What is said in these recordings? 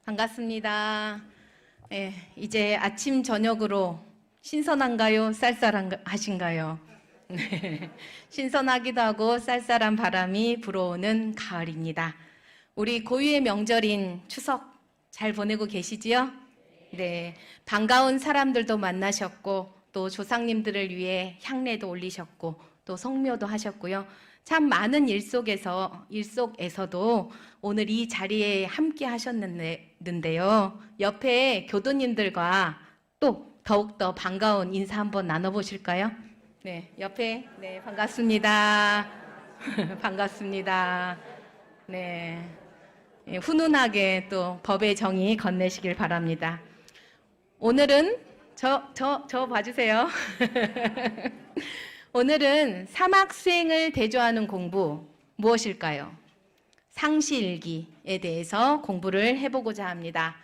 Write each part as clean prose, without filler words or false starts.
반갑습니다. 예, 이제 아침 저녁으로 신선한가요? 쌀쌀하신가요? 네, 신선하기도 하고 쌀쌀한 바람이 불어오는 가을입니다. 우리 고유의 명절인 추석 잘 보내고 계시지요? 네, 반가운 사람들도 만나셨고 또 조상님들을 위해 향례도 올리셨고 또 성묘도 하셨고요. 참 많은 일 속에서도 오늘 이 자리에 함께 하셨는데요. 옆에 교도님들과 또 더욱더 반가운 인사 한번 나눠보실까요? 네, 옆에, 네, 반갑습니다. 반갑습니다. 네, 예, 훈훈하게 또 법의 정의 건네시길 바랍니다. 오늘은 저 봐주세요. 오늘은 사막 수행을 대조하는 공부 무엇일까요? 상시일기에 대해서 공부를 해보고자 합니다.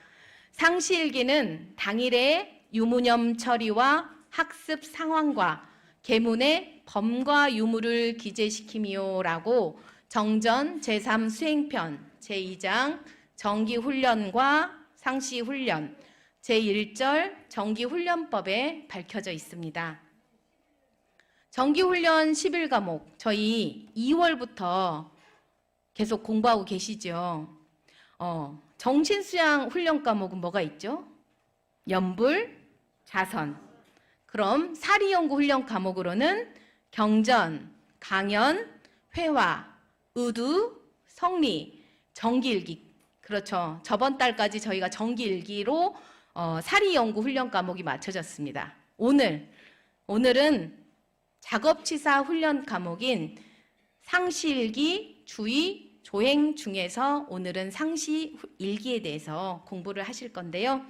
상시일기는 당일의 유무념 처리와 학습 상황과 계문의 범과 유무를 기재시키미요라고 정전 제3 수행편 제2장 정기훈련과 상시훈련 제1절 정기훈련법에 밝혀져 있습니다. 정기훈련 11과목 저희 2월부터 계속 공부하고 계시죠. 정신수양 훈련 과목은 뭐가 있죠? 연불, 자선. 그럼 사리연구 훈련 과목으로는 경전, 강연, 회화, 의두, 성리, 정기일기. 그렇죠. 저번 달까지 저희가 정기일기로 사리연구 훈련 과목이 맞춰졌습니다. 오늘은 작업치사 훈련 과목인 상시일기, 주의, 조행 중에서 오늘은 상시일기에 대해서 공부를 하실 건데요.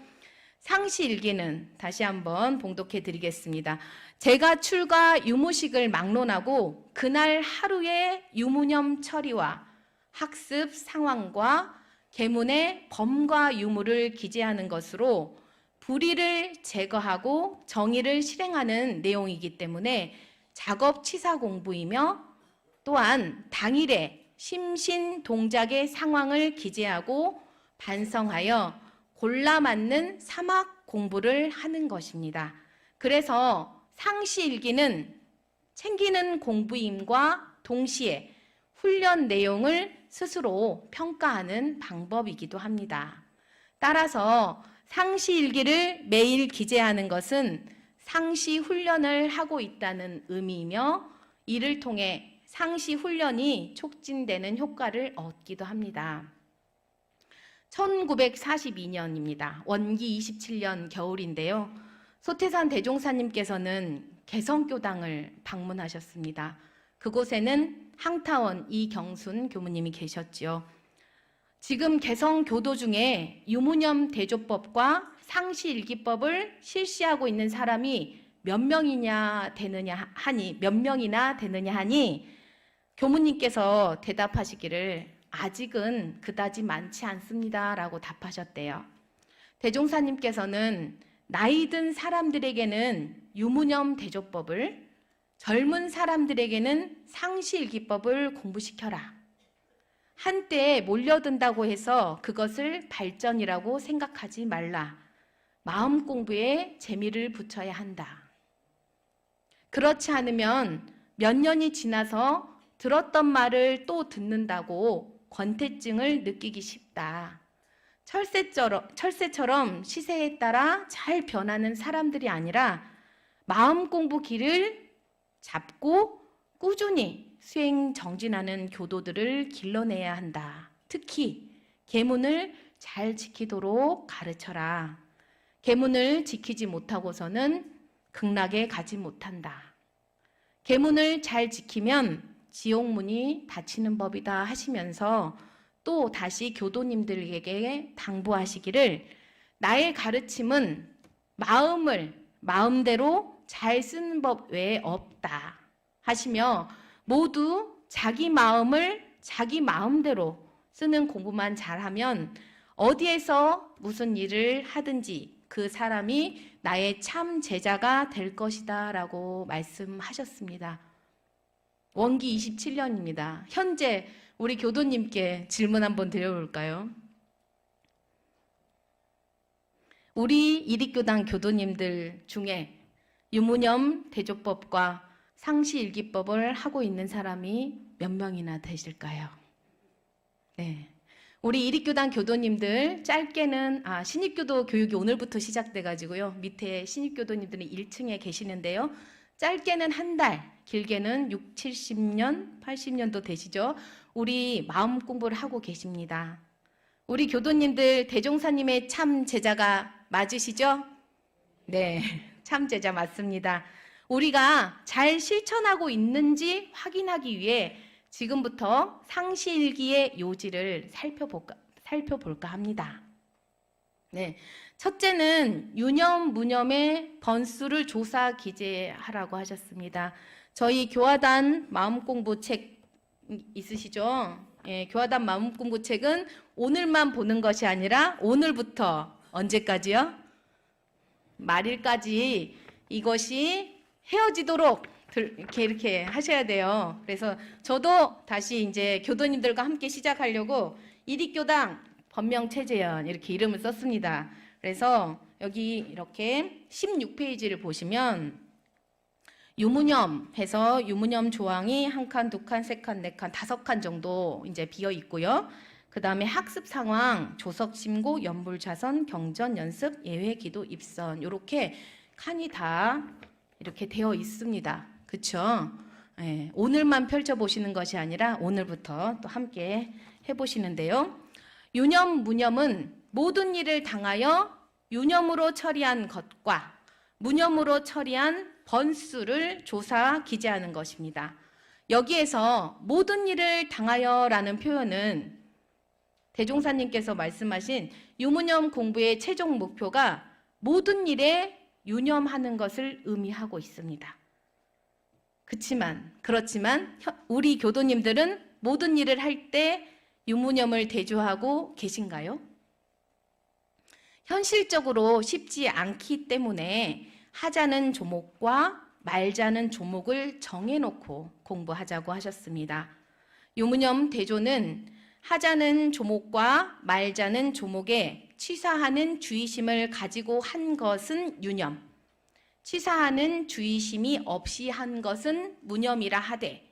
상시일기는 다시 한번 봉독해 드리겠습니다. 제가 출가 유무식을 막론하고 그날 하루의 유무념 처리와 학습 상황과 계문의 범과 유무를 기재하는 것으로 불의를 제거하고 정의를 실행하는 내용이기 때문에 작업치사 공부이며 또한 당일에 심신 동작의 상황을 기재하고 반성하여 골라 맞는 사막 공부를 하는 것입니다. 그래서 상시일기는 챙기는 공부임과 동시에 훈련 내용을 스스로 평가하는 방법이기도 합니다. 따라서 상시일기를 매일 기재하는 것은 상시 훈련을 하고 있다는 의미이며 이를 통해 상시 훈련이 촉진되는 효과를 얻기도 합니다. 1942년입니다. 원기 27년 겨울인데요. 소태산 대종사님께서는 개성교당을 방문하셨습니다. 그곳에는 항타원 이경순 교무님이 계셨지요. 지금 개성교도 중에 유무념 대조법과 상시일기법을 실시하고 있는 사람이 몇 명이나 되느냐 하니 교무님께서 대답하시기를 아직은 그다지 많지 않습니다 라고 답하셨대요. 대종사님께서는 나이 든 사람들에게는 유무념 대조법을, 젊은 사람들에게는 상시일기법을 공부시켜라. 한때에 몰려든다고 해서 그것을 발전이라고 생각하지 말라. 마음 공부에 재미를 붙여야 한다. 그렇지 않으면 몇 년이 지나서 들었던 말을 또 듣는다고 권태증을 느끼기 쉽다. 철새처럼 시세에 따라 잘 변하는 사람들이 아니라 마음 공부 길을 잡고 꾸준히 수행 정진하는 교도들을 길러내야 한다. 특히 계문을 잘 지키도록 가르쳐라. 계문을 지키지 못하고서는 극락에 가지 못한다. 계문을 잘 지키면 지옥문이 닫히는 법이다 하시면서 또 다시 교도님들에게 당부하시기를 나의 가르침은 마음을 마음대로 잘 쓰는 법 외에 없다 하시며 모두 자기 마음을 자기 마음대로 쓰는 공부만 잘하면 어디에서 무슨 일을 하든지 그 사람이 나의 참 제자가 될 것이다 라고 말씀하셨습니다. 원기 27년입니다. 현재 우리 교도님께 질문 한번 드려볼까요? 우리 이립교당 교도님들 중에 유무념 대조법과 상시일기법을 하고 있는 사람이 몇 명이나 되실까요? 네. 우리 이립교당 교도님들 짧게는 신입교도 교육이 오늘부터 시작돼 가지고요. 밑에 신입교도님들이 1층에 계시는데요. 짧게는 한 달, 길게는 6, 70년, 80년도 되시죠? 우리 마음 공부를 하고 계십니다. 우리 교도님들 대종사님의 참 제자가 맞으시죠? 네, 참 제자 맞습니다. 우리가 잘 실천하고 있는지 확인하기 위해 지금부터 상시일기의 요지를 살펴볼까 합니다. 네, 첫째는 유념, 무념의 번수를 조사 기재하라고 하셨습니다. 저희 교화단 마음공부 책 있으시죠? 예, 교화단 마음공부 책은 오늘만 보는 것이 아니라 오늘부터 언제까지요? 말일까지 이것이 헤어지도록 이렇게 하셔야 돼요. 그래서 저도 다시 이제 교도님들과 함께 시작하려고 이립교당 번명 최재현 이렇게 이름을 썼습니다. 그래서 여기 이렇게 16페이지를 보시면 유무념 해서 유무념 조항이 한 칸, 두 칸, 세 칸, 네 칸, 5칸 정도 이제 비어 있고요. 그 다음에 학습 상황, 조석 심고, 연불 자선, 경전 연습, 예회 기도 입선 이렇게 칸이 다 이렇게 되어 있습니다. 그렇죠? 네, 오늘만 펼쳐보시는 것이 아니라 오늘부터 또 함께 해보시는데요. 유념, 무념은 모든 일을 당하여 유념으로 처리한 것과 무념으로 처리한 번수를 조사 기재하는 것입니다. 여기에서 모든 일을 당하여라는 표현은 대종사님께서 말씀하신 유무념 공부의 최종 목표가 모든 일에 유념하는 것을 의미하고 있습니다. 그렇지만 우리 교도님들은 모든 일을 할 때 유무념을 대조하고 계신가요? 현실적으로 쉽지 않기 때문에 하자는 조목과 말자는 조목을 정해놓고 공부하자고 하셨습니다. 유무념 대조는 하자는 조목과 말자는 조목에 취사하는 주의심을 가지고 한 것은 유념, 취사하는 주의심이 없이 한 것은 무념이라 하되,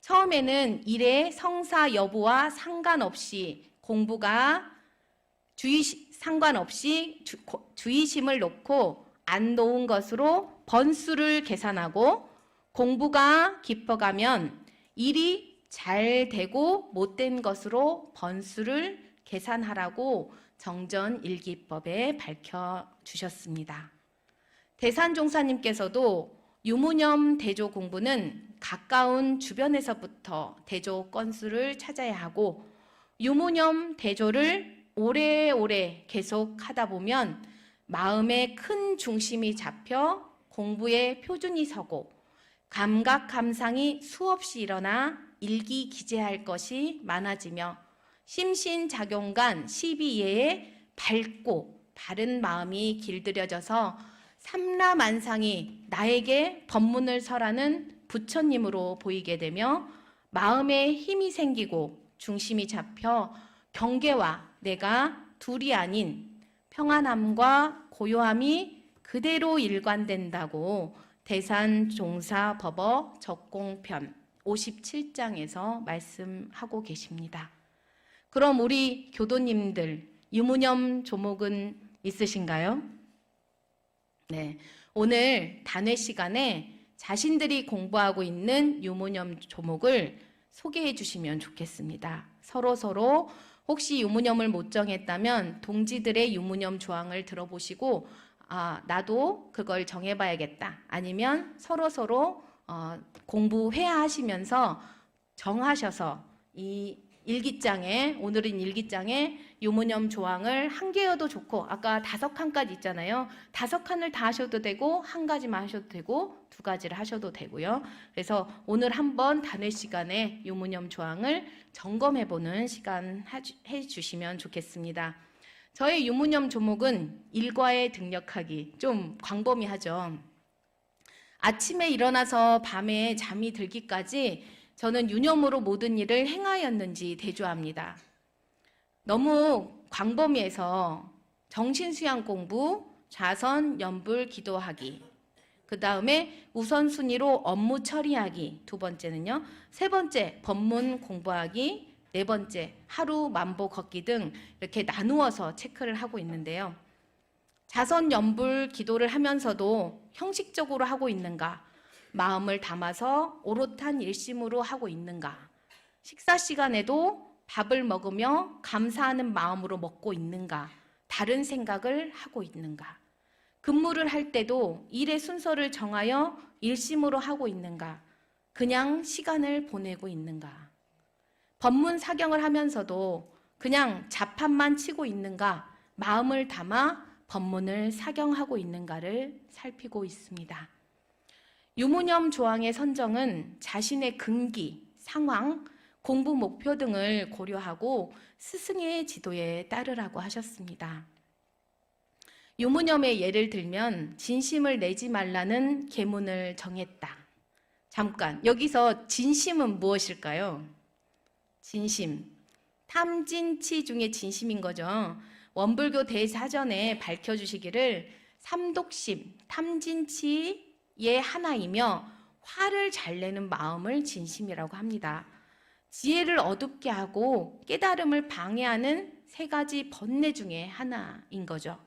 처음에는 일의 성사 여부와 상관없이 공부가 상관없이 주의심을 놓고 안 놓은 것으로 번수를 계산하고, 공부가 깊어가면 일이 잘 되고 못된 것으로 번수를 계산하라고 정전일기법에 밝혀주셨습니다. 대산종사님께서도 유무념 대조 공부는 가까운 주변에서부터 대조 건수를 찾아야 하고, 유무념 대조를 오래오래 계속 하다 보면 마음에 큰 중심이 잡혀 공부에 표준이 서고 감각 감상이 수없이 일어나 일기 기재할 것이 많아지며 심신작용간 시비예에 밝고 바른 마음이 길들여져서 삼라만상이 나에게 법문을 설하는 부처님으로 보이게 되며 마음에 힘이 생기고 중심이 잡혀 경계와 내가 둘이 아닌 평안함과 고요함이 그대로 일관된다고 대산종사법어 적공편 57장에서 말씀하고 계십니다. 그럼 우리 교도님들 유무념 조목은 있으신가요? 네, 오늘 단회 시간에 자신들이 공부하고 있는 유무념 조목을 소개해 주시면 좋겠습니다. 서로 혹시 유무념을 못 정했다면 동지들의 유무념 조항을 들어보시고 나도 그걸 정해봐야겠다. 아니면 서로 공부회화하시면서 정하셔서 이 일기장에, 오늘은 일기장에 유무념 조항을 한 개여도 좋고, 아까 5칸까지 있잖아요. 5칸을 다 하셔도 되고, 한 가지만 하셔도 되고, 2가지를 하셔도 되고요. 그래서 오늘 한번 단회 시간에 유무념 조항을 점검해보는 시간 해주시면 좋겠습니다. 저의 유무념 조목은 일과에 등력하기, 좀 광범위하죠. 아침에 일어나서 밤에 잠이 들기까지 저는 유념으로 모든 일을 행하였는지 대조합니다. 너무 광범위해서 정신수양 공부, 자선, 연불, 기도하기. 그 다음에 우선순위로 업무 처리하기. 두 번째는요. 세 번째, 법문 공부하기. 네 번째, 하루 만보 걷기 등 이렇게 나누어서 체크를 하고 있는데요. 자선, 연불, 기도를 하면서도 형식적으로 하고 있는가? 마음을 담아서 오롯한 일심으로 하고 있는가? 식사 시간에도 밥을 먹으며 감사하는 마음으로 먹고 있는가? 다른 생각을 하고 있는가? 근무를 할 때도 일의 순서를 정하여 일심으로 하고 있는가? 그냥 시간을 보내고 있는가? 법문 사경을 하면서도 그냥 자판만 치고 있는가? 마음을 담아 법문을 사경하고 있는가를 살피고 있습니다. 유무념 조항의 선정은 자신의 근기, 상황, 공부 목표 등을 고려하고 스승의 지도에 따르라고 하셨습니다. 유무념의 예를 들면 진심을 내지 말라는 계문을 정했다. 잠깐, 여기서 진심은 무엇일까요? 진심, 탐진치 중에 진심인 거죠. 원불교 대사전에 밝혀주시기를 삼독심, 탐진치의 하나이며 화를 잘 내는 마음을 진심이라고 합니다. 지혜를 어둡게 하고 깨달음을 방해하는 세 가지 번뇌 중에 하나인 거죠.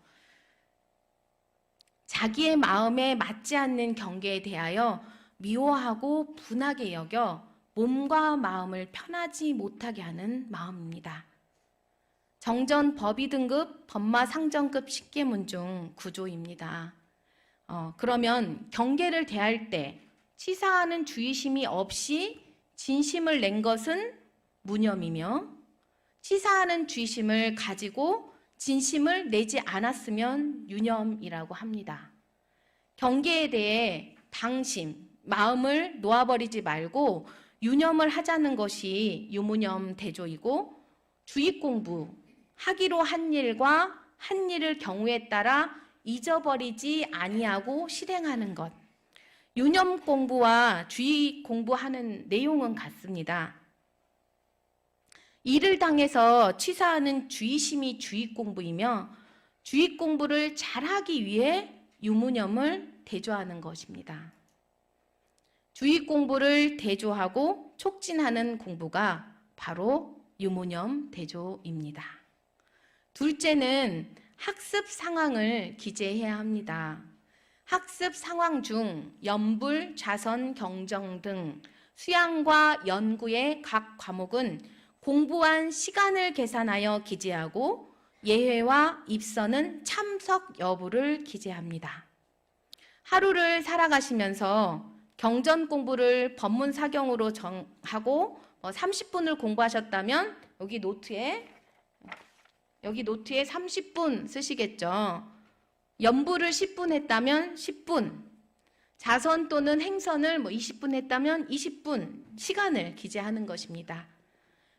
자기의 마음에 맞지 않는 경계에 대하여 미워하고 분하게 여겨 몸과 마음을 편하지 못하게 하는 마음입니다. 정전 법의 등급 법마 상정급 십계문 중 구조입니다. 그러면 경계를 대할 때 치사하는 주의심이 없이 진심을 낸 것은 무념이며 치사하는 주의심을 가지고 진심을 내지 않았으면 유념이라고 합니다. 경계에 대해 당심, 마음을 놓아버리지 말고 유념을 하자는 것이 유무념 대조이고 주의 공부, 하기로 한 일과 한 일을 경우에 따라 잊어버리지 아니하고 실행하는 것. 유념 공부와 주의 공부하는 내용은 같습니다. 일을 당해서 취사하는 주의심이 주의 공부이며 주의 공부를 잘하기 위해 유무념을 대조하는 것입니다. 주의 공부를 대조하고 촉진하는 공부가 바로 유무념 대조입니다. 둘째는 학습 상황을 기재해야 합니다. 학습 상황 중 연불, 자선, 경정 등 수양과 연구의 각 과목은 공부한 시간을 계산하여 기재하고 예회와 입선은 참석 여부를 기재합니다. 하루를 살아가시면서 경전 공부를 법문 사경으로 정하고 30분을 공부하셨다면 여기 노트에 30분 쓰시겠죠. 연부를 10분 했다면 10분, 자선 또는 행선을 20분 했다면 20분 시간을 기재하는 것입니다.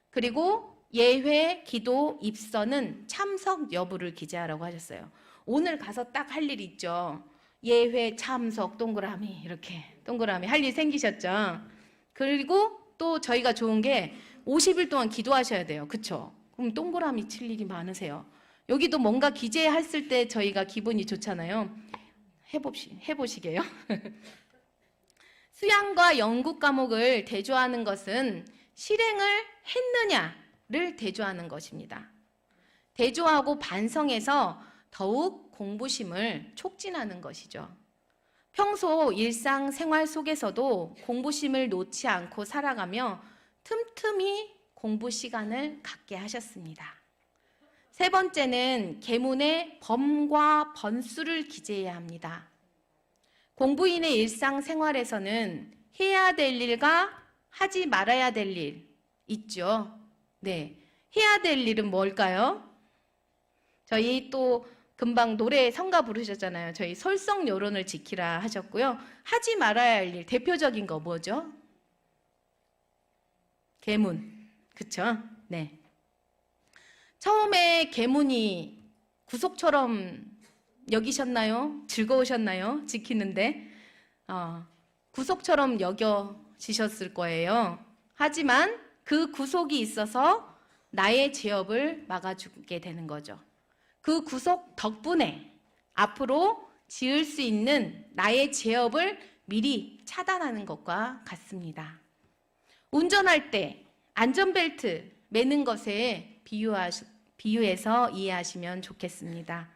그리고 예회, 기도, 입선은 참석 여부를 기재하라고 하셨어요. 오늘 가서 딱 할 일 있죠. 예회, 참석, 동그라미 이렇게 동그라미 할 일 생기셨죠. 그리고 또 저희가 좋은 게 50일 동안 기도하셔야 돼요. 그렇죠? 그럼 동그라미 칠 일이 많으세요. 여기도 뭔가 기재했을 때 저희가 기분이 좋잖아요. 해보시게요. 수양과 연구 과목을 대조하는 것은 실행을 했느냐를 대조하는 것입니다. 대조하고 반성해서 더욱 공부심을 촉진하는 것이죠. 평소 일상생활 속에서도 공부심을 놓지 않고 살아가며 틈틈이 공부 시간을 갖게 하셨습니다. 세 번째는 계문의 범과 번수를 기재해야 합니다. 공부인의 일상생활에서는 해야 될 일과 하지 말아야 될 일 있죠. 네, 해야 될 일은 뭘까요? 저희 또 금방 노래 성가 부르셨잖아요. 저희 설성요론을 지키라 하셨고요. 하지 말아야 할 일 대표적인 거 뭐죠? 계문, 그쵸? 네. 처음에 계문이 구속처럼 여기셨나요? 즐거우셨나요? 지키는데 구속처럼 여겨지셨을 거예요. 하지만 그 구속이 있어서 나의 죄업을 막아주게 되는 거죠. 그 구속 덕분에 앞으로 지을 수 있는 나의 죄업을 미리 차단하는 것과 같습니다. 운전할 때 안전벨트 매는 것에 비유해서 이해하시면 좋겠습니다.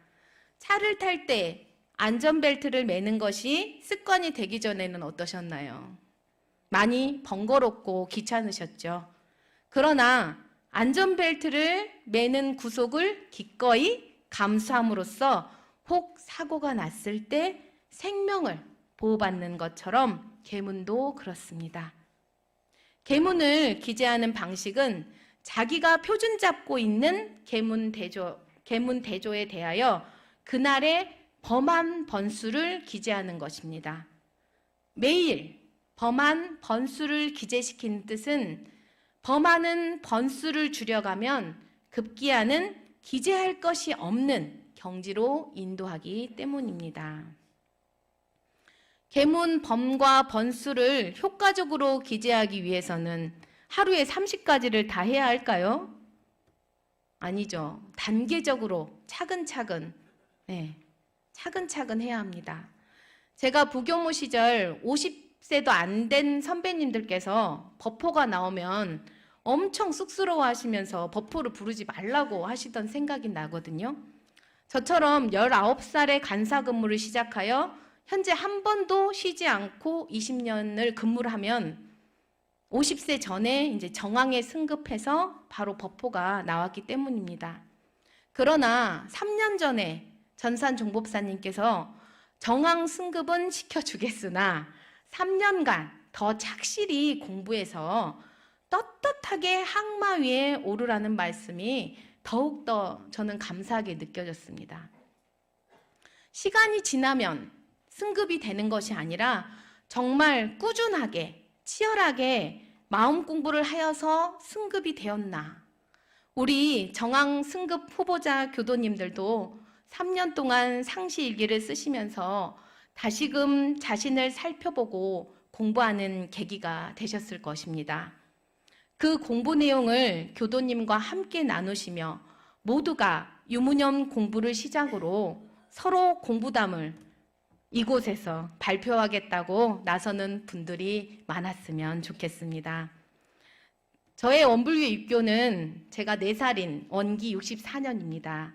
차를 탈 때 안전벨트를 매는 것이 습관이 되기 전에는 어떠셨나요? 많이 번거롭고 귀찮으셨죠. 그러나 안전벨트를 매는 구속을 기꺼이 감수함으로써 혹 사고가 났을 때 생명을 보호받는 것처럼 계문도 그렇습니다. 계문을 기재하는 방식은 자기가 표준 잡고 있는 계문 대조에 대하여 그날의 범한 번수를 기재하는 것입니다. 매일 범한 번수를 기재시키는 뜻은 범하는 번수를 줄여가면 급기야는 기재할 것이 없는 경지로 인도하기 때문입니다. 계문 범과 번수를 효과적으로 기재하기 위해서는 하루에 30가지를 다 해야 할까요? 아니죠. 단계적으로 차근차근 해야 합니다. 제가 부교무 시절 50세도 안 된 선배님들께서 법포가 나오면 엄청 쑥스러워 하시면서 법포를 부르지 말라고 하시던 생각이 나거든요. 저처럼 19살에 간사 근무를 시작하여 현재 한 번도 쉬지 않고 20년을 근무를 하면 50세 전에 이제 정황에 승급해서 바로 법포가 나왔기 때문입니다. 그러나 3년 전에 전산 종법사님께서 정황 승급은 시켜주겠으나 3년간 더 착실히 공부해서 떳떳하게 항마 위에 오르라는 말씀이 더욱더 저는 감사하게 느껴졌습니다. 시간이 지나면 승급이 되는 것이 아니라 정말 꾸준하게 치열하게 마음 공부를 하여서 승급이 되었나. 우리 정황 승급 후보자 교도님들도 3년 동안 상시 일기를 쓰시면서 다시금 자신을 살펴보고 공부하는 계기가 되셨을 것입니다. 그 공부 내용을 교도님과 함께 나누시며 모두가 유무념 공부를 시작으로 서로 공부담을 이곳에서 발표하겠다고 나서는 분들이 많았으면 좋겠습니다. 저의 원불교 입교는 제가 4살인 원기 64년입니다.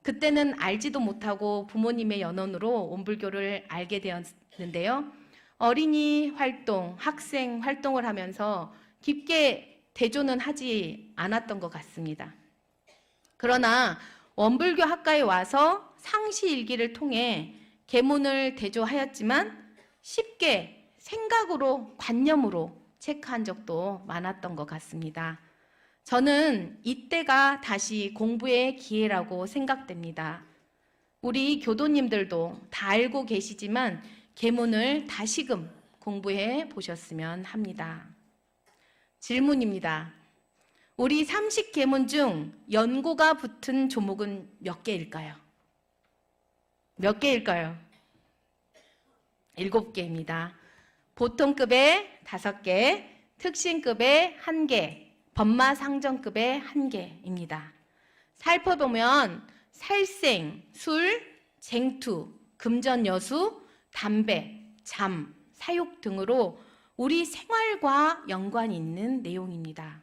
그때는 알지도 못하고 부모님의 연원으로 원불교를 알게 되었는데요. 어린이 활동, 학생 활동을 하면서 깊게 대조는 하지 않았던 것 같습니다. 그러나 원불교 학과에 와서 상시 일기를 통해 계문을 대조하였지만 쉽게 생각으로, 관념으로 체크한 적도 많았던 것 같습니다. 저는 이때가 다시 공부의 기회라고 생각됩니다. 우리 교도님들도 다 알고 계시지만 계문을 다시금 공부해 보셨으면 합니다. 질문입니다. 우리 30계문 중 연고가 붙은 조목은 몇 개일까요? 몇 개일까요? 7개입니다. 보통급에 5개, 특신급에 1개, 법마상정급에 1개입니다. 살펴보면 살생, 술, 쟁투, 금전여수, 담배, 잠, 사욕 등으로 우리 생활과 연관이 있는 내용입니다.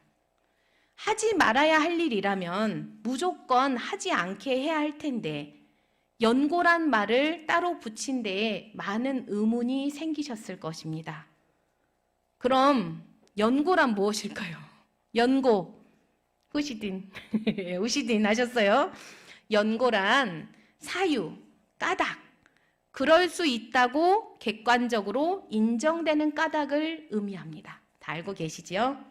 하지 말아야 할 일이라면 무조건 하지 않게 해야 할 텐데 연고란 말을 따로 붙인 데에 많은 의문이 생기셨을 것입니다. 그럼 연고란 무엇일까요? 연고, 우시딘, 우시딘 하셨어요? 연고란 사유, 까닭, 그럴 수 있다고 객관적으로 인정되는 까닭을 의미합니다. 다 알고 계시지요?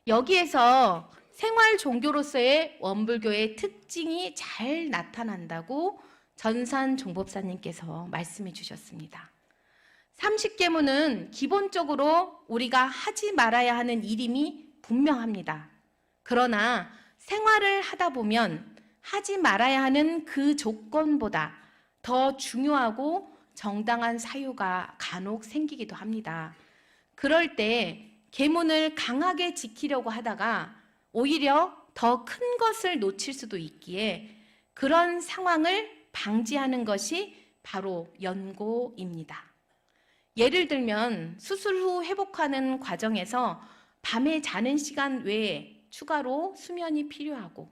여기에서 생활 종교로서의 원불교의 특징이 잘 나타난다고 전산 종법사님께서 말씀해 주셨습니다. 30계문은 기본적으로 우리가 하지 말아야 하는 일임이 분명합니다. 그러나 생활을 하다 보면 하지 말아야 하는 그 조건보다 더 중요하고 정당한 사유가 간혹 생기기도 합니다. 그럴 때 계문을 강하게 지키려고 하다가 오히려 더 큰 것을 놓칠 수도 있기에 그런 상황을 방지하는 것이 바로 연고입니다. 예를 들면 수술 후 회복하는 과정에서 밤에 자는 시간 외에 추가로 수면이 필요하고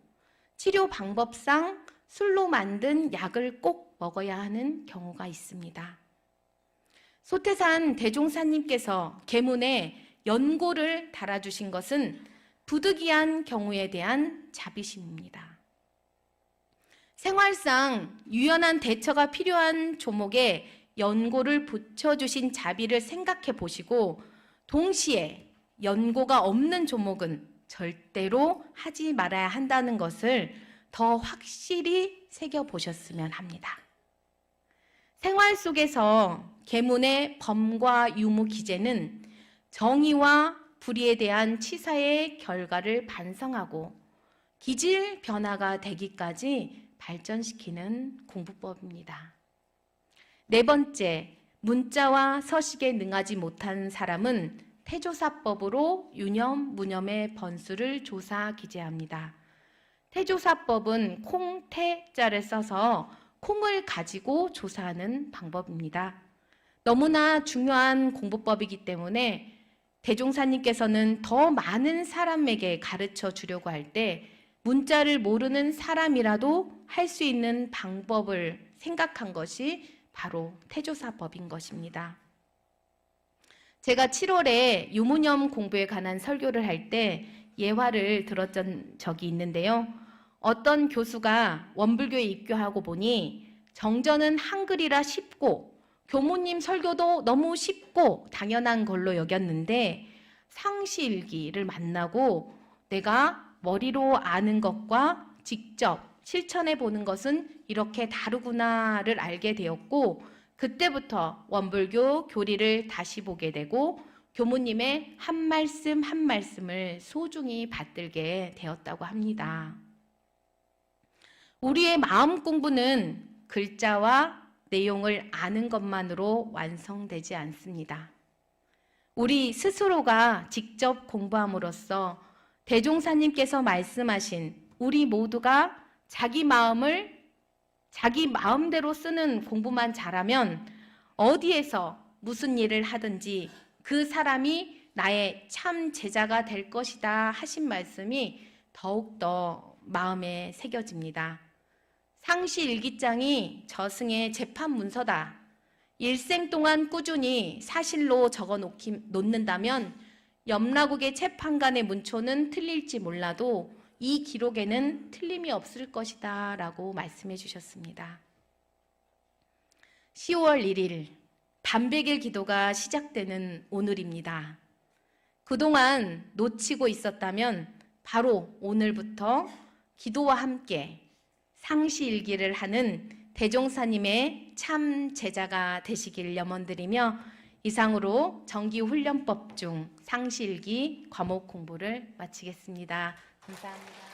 치료 방법상 술로 만든 약을 꼭 먹어야 하는 경우가 있습니다. 소태산 대종사님께서 계문에 연고를 달아주신 것은 부득이한 경우에 대한 자비심입니다. 생활상 유연한 대처가 필요한 조목에 연고를 붙여주신 자비를 생각해 보시고 동시에 연고가 없는 조목은 절대로 하지 말아야 한다는 것을 더 확실히 새겨보셨으면 합니다. 생활 속에서 계문의 범과 유무 기제는 정의와 불의에 대한 치사의 결과를 반성하고 기질 변화가 되기까지 발전시키는 공부법입니다. 네 번째, 문자와 서식에 능하지 못한 사람은 태조사법으로 유념, 무념의 번수를 조사 기재합니다. 태조사법은 콩, 태자를 써서 콩을 가지고 조사하는 방법입니다. 너무나 중요한 공부법이기 때문에 대종사님께서는 더 많은 사람에게 가르쳐 주려고 할 때 문자를 모르는 사람이라도 할 수 있는 방법을 생각한 것이 바로 태조사법인 것입니다. 제가 7월에 유무념 공부에 관한 설교를 할 때 예화를 들었던 적이 있는데요. 어떤 교수가 원불교에 입교하고 보니 정전은 한글이라 쉽고 교무님 설교도 너무 쉽고 당연한 걸로 여겼는데 상시일기를 만나고 내가 머리로 아는 것과 직접 실천해 보는 것은 이렇게 다르구나를 알게 되었고 그때부터 원불교 교리를 다시 보게 되고 교무님의 한 말씀 한 말씀을 소중히 받들게 되었다고 합니다. 우리의 마음 공부는 글자와 내용을 아는 것만으로 완성되지 않습니다. 우리 스스로가 직접 공부함으로써 대종사님께서 말씀하신 우리 모두가 자기 마음을 자기 마음대로 쓰는 공부만 잘하면 어디에서 무슨 일을 하든지 그 사람이 나의 참 제자가 될 것이다 하신 말씀이 더욱더 마음에 새겨집니다. 상시일기장이 저승의 재판 문서다. 일생 동안 꾸준히 사실로 적어 놓는다면 염라국의 재판관의 문초는 틀릴지 몰라도 이 기록에는 틀림이 없을 것이다 라고 말씀해 주셨습니다. 10월 1일 단백일 기도가 시작되는 오늘입니다. 그동안 놓치고 있었다면 바로 오늘부터 기도와 함께 상시일기를 하는 대종사님의 참 제자가 되시길 염원드리며 이상으로 정기훈련법 중 상시일기 과목 공부를 마치겠습니다. 감사합니다.